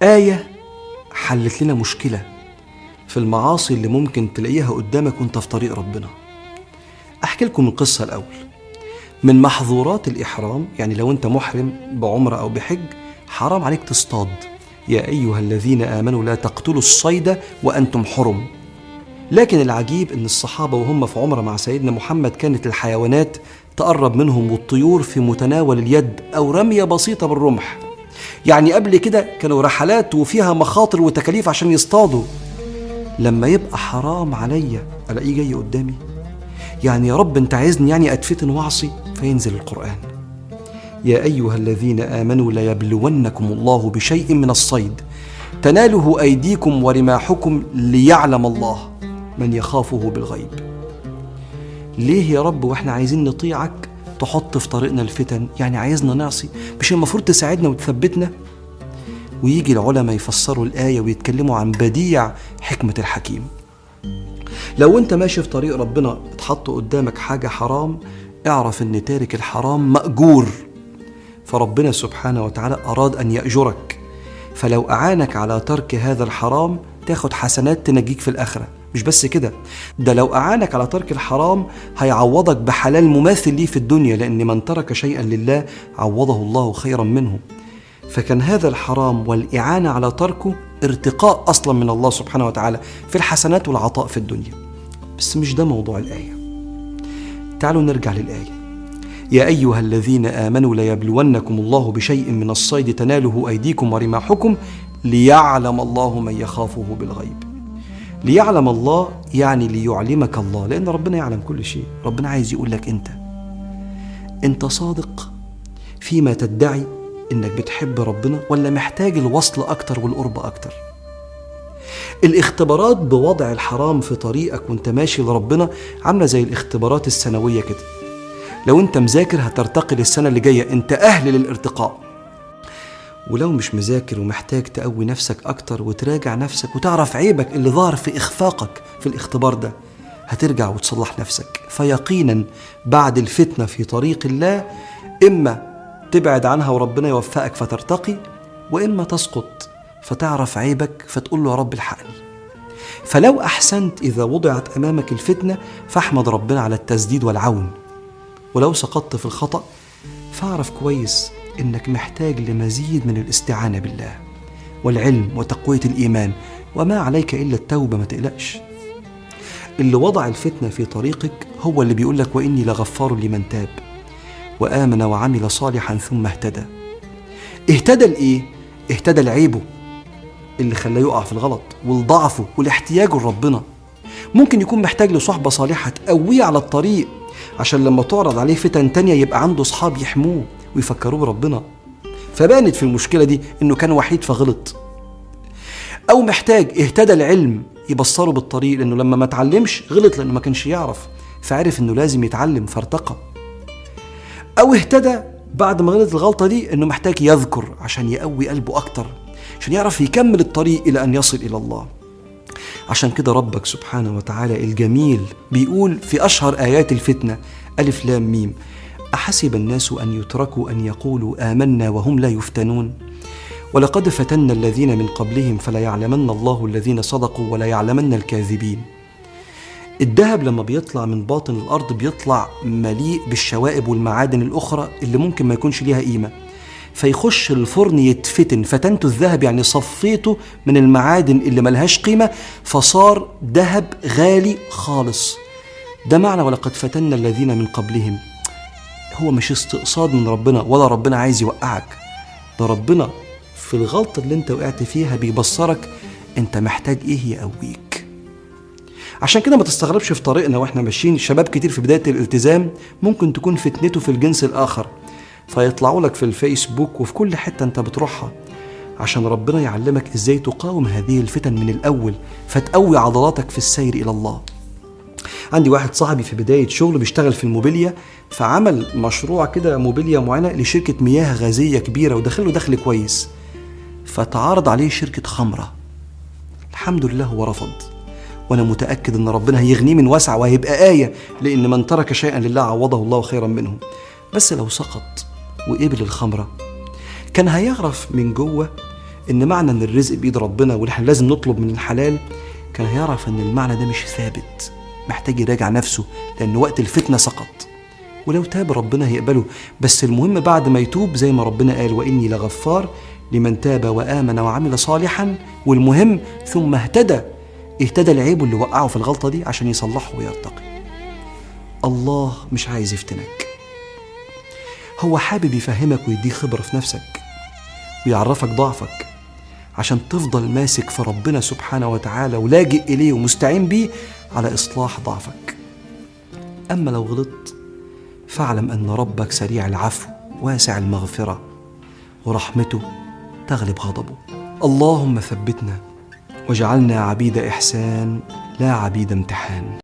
آية حلت لنا مشكلة في المعاصي اللي ممكن تلاقيها قدامك وانت في طريق ربنا. أحكي لكم القصة الأول. من محظورات الإحرام، يعني لو انت محرم بعمرة أو بحج حرام عليك تصطاد. يا أيها الذين آمنوا لا تقتلوا الصيد وأنتم حرم. لكن العجيب أن الصحابة وهم في عمرة مع سيدنا محمد كانت الحيوانات تقرب منهم والطيور في متناول اليد أو رمية بسيطة بالرمح. يعني قبل كده كانوا رحلات وفيها مخاطر وتكاليف عشان يصطادوا. لما يبقى حرام عليا ألاقيه جاي قدامي، يعني يا رب انت عايزني يعني أتفتن وأعصي؟ فينزل القرآن: يا أيها الذين آمنوا ليبلونكم الله بشيء من الصيد تناله أيديكم ورماحكم ليعلم الله من يخافه بالغيب. ليه يا رب واحنا عايزين نطيعك تحط في طريقنا الفتن؟ يعني عايزنا نعصي؟ مش المفروض تساعدنا وتثبتنا؟ ويجي العلماء يفسروا الآية ويتكلموا عن بديع حكمة الحكيم. لو انت ماشي في طريق ربنا اتحط قدامك حاجة حرام، اعرف ان تارك الحرام مأجور، فربنا سبحانه وتعالى أراد أن يأجرك، فلو أعانك على ترك هذا الحرام تاخد حسنات تنجيك في الآخرة. مش بس كده، ده لو أعانك على ترك الحرام هيعوضك بحلال مماثل ليه في الدنيا، لأن من ترك شيئا لله عوضه الله خيرا منه. فكان هذا الحرام والإعانة على تركه ارتقاء أصلا من الله سبحانه وتعالى في الحسنات والعطاء في الدنيا. بس مش ده موضوع الآية. تعالوا نرجع للآية: يا أيها الذين آمنوا ليبلونكم الله بشيء من الصيد تناله أيديكم ورماحكم ليعلم الله من يخافه بالغيب. ليعلم الله يعني ليعلمك الله، لأن ربنا يعلم كل شيء. ربنا عايز يقول لك أنت صادق فيما تدعي إنك بتحب ربنا، ولا محتاج الوصل أكتر والقرب أكتر؟ الاختبارات بوضع الحرام في طريقك وانت ماشي لربنا عاملة زي الاختبارات السنوية كده. لو انت مذاكر هترتقي للسنة اللي جاية، انت أهل للارتقاء. ولو مش مذاكر ومحتاج تقوي نفسك أكتر وتراجع نفسك وتعرف عيبك اللي ظهر في إخفاقك في الاختبار ده، هترجع وتصلح نفسك. فيقينا بعد الفتنة في طريق الله إما تبعد عنها وربنا يوفقك فترتقي، وإما تسقط فتعرف عيبك فتقول له يا رب الحقني. فلو أحسنت إذا وضعت أمامك الفتنة فاحمد ربنا على التسديد والعون، ولو سقطت في الخطأ فاعرف كويس إنك محتاج لمزيد من الاستعانة بالله والعلم وتقوية الإيمان، وما عليك إلا التوبة، ما تقلقش. اللي وضع الفتنة في طريقك هو اللي بيقول لك وإني لغفار لمن تاب وآمن وعمل صالحا ثم اهتدى. اهتدى لإيه؟ اهتدى لعيبه اللي خلاه يقع في الغلط والضعفه والاحتياج لربنا. ممكن يكون محتاج لصحبة صالحة تقويه على الطريق عشان لما تعرض عليه فتن تانية يبقى عنده صحاب يحموه ويفكروه بربنا، فبانت في المشكلة دي انه كان وحيد فغلط. او محتاج اهتدى العلم يبصره بالطريق، لانه لما ما تعلمش غلط لانه ما كانش يعرف، فعرف انه لازم يتعلم فارتقى. او اهتدى بعد ما غلط الغلطة دي انه محتاج يذكر عشان يقوي قلبه اكتر، عشان يعرف يكمل الطريق الى ان يصل الى الله. عشان كده ربك سبحانه وتعالى الجميل بيقول في أشهر آيات الفتنة: ألف لام ميم، أحسب الناس أن يتركوا أن يقولوا آمنا وهم لا يفتنون ولقد فتنا الذين من قبلهم فلا يعلمن الله الذين صدقوا ولا يعلمن الكاذبين. الذهب لما بيطلع من باطن الأرض بيطلع مليء بالشوائب والمعادن الأخرى اللي ممكن ما يكونش ليها قيمة، فيخش الفرن يتفتن. فتنت الذهب يعني صفيته من المعادن اللي ملهاش قيمة فصار ذهب غالي خالص. ده معنى ولقد فتنا الذين من قبلهم. هو مش استقصاد من ربنا ولا ربنا عايز يوقعك، ده ربنا في الغلطة اللي انت وقعت فيها بيبصرك انت محتاج ايه يقويك. عشان كده ما تستغربش في طريقنا واحنا ماشيين شباب كتير في بداية الالتزام ممكن تكون فتنته في الجنس الآخر، فيطلعوا لك في الفيسبوك وفي كل حتة انت بتروحها، عشان ربنا يعلمك ازاي تقاوم هذه الفتن من الأول فتقوي عضلاتك في السير إلى الله. عندي واحد صاحبي في بداية شغل بيشتغل في الموبيليا، فعمل مشروع كده موبيليا معينة لشركة مياه غازية كبيرة ودخله دخل كويس، فتعارض عليه شركة خمرة. الحمد لله هو رفض، وأنا متأكد أن ربنا هيغنيه من وسع وهيبقى آية، لأن من ترك شيئا لله عوضه الله خيرا منه. بس لو سقط وقبل الخمرة كان هيعرف من جوه إن معنى إن الرزق بإيد ربنا ونحن لازم نطلب من الحلال، كان هيعرف إن المعنى ده مش ثابت، محتاج يراجع نفسه، لأن وقت الفتنة سقط. ولو تاب ربنا هيقبله، بس المهم بعد ما يتوب زي ما ربنا قال وإني لغفار لمن تاب وآمن وعمل صالحا. والمهم ثم اهتدى العيب اللي وقعه في الغلطة دي عشان يصلحه ويرتقي. الله مش عايز يفتنك، هو حابب يفهمك ويديك خبرة في نفسك ويعرفك ضعفك عشان تفضل ماسك في ربنا سبحانه وتعالى ولاجئ إليه ومستعين بيه على إصلاح ضعفك. أما لو غلطت فاعلم أن ربك سريع العفو واسع المغفرة ورحمته تغلب غضبه. اللهم ثبتنا واجعلنا عبيد إحسان لا عبيد امتحان.